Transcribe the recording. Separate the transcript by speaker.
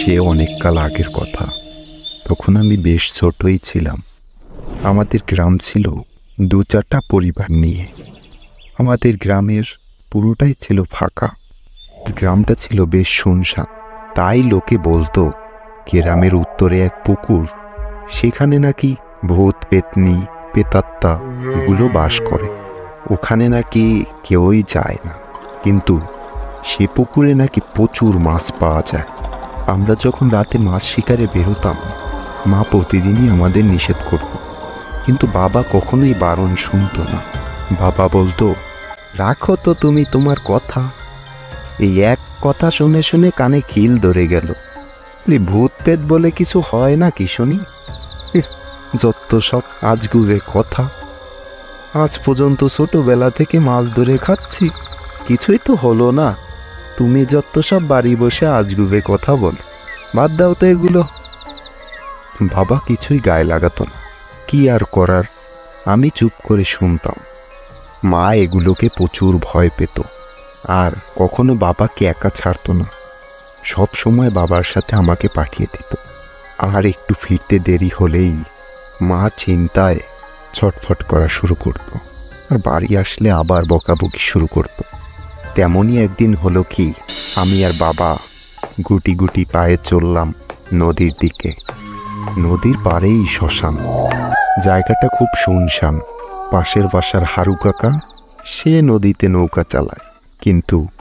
Speaker 1: সে অনেককাল আগের কথা। তখন আমি বেশ ছোটই ছিলাম। আমাদের গ্রাম ছিল ২-৪টা পরিবার নিয়ে। আমাদের গ্রামের পুরোটাই ছিল ফাঁকা। গ্রামটা ছিল বেশ শুনশান। তাই লোকে বলতো গ্রামের উত্তরে এক পুকুর, সেখানে নাকি ভূত পেতনি পেতাত্তা এগুলো বাস করে। ওখানে নাকি কেউই যায় না, কিন্তু সে পুকুরে নাকি প্রচুর মাছ পাওয়া যায়। আমরা যখন রাতে মাছ শিকারে বেরোতাম, মা প্রতিদিনই আমাদের নিষেধ করত, কিন্তু বাবা কখনোই বারণ শুনতো না। বাবা বলতো, রাখো তো তুমি তোমার কথা। এই এক কথা শুনে শুনে কানে খিল ধরে গেল। ভূত পেত বলে কিছু হয় না কি শুনি? যত সব আজগুবে কথা। আজ পর্যন্ত ছোটবেলা থেকে মাছ ধরে খাচ্ছি, কিছুই তো হলো না। তুমি যত সব বাড়ি বসে আজগুবে কথা বল, বাদ দাও তো এগুলো। বাবা কিছুই গায়ে লাগাতো না। কি আর করার, আমি চুপ করে শুনতাম। মা এগুলোকে প্রচুর ভয় পেত, আর কখনো বাবাকে একা ছাড়তো না। সব সময় বাবার সাথে আমাকে পাঠিয়ে দিত। আর একটু ফিরতে দেরি হলেই মা চিন্তায় ছটফট করা শুরু করত, আর বাড়ি আসলে আবার বকাবকি শুরু করত। তেমনই একদিন হলো কি, আমি আর বাবা গুটি গুটি পায়ে চললাম নদীর দিকে। নদীর পাড়েই শ্মশান। জায়গাটা খুব শুনশান। পাশের বাসার হারু কাকা, সে নদীতে নৌকা চালায়, কিন্তু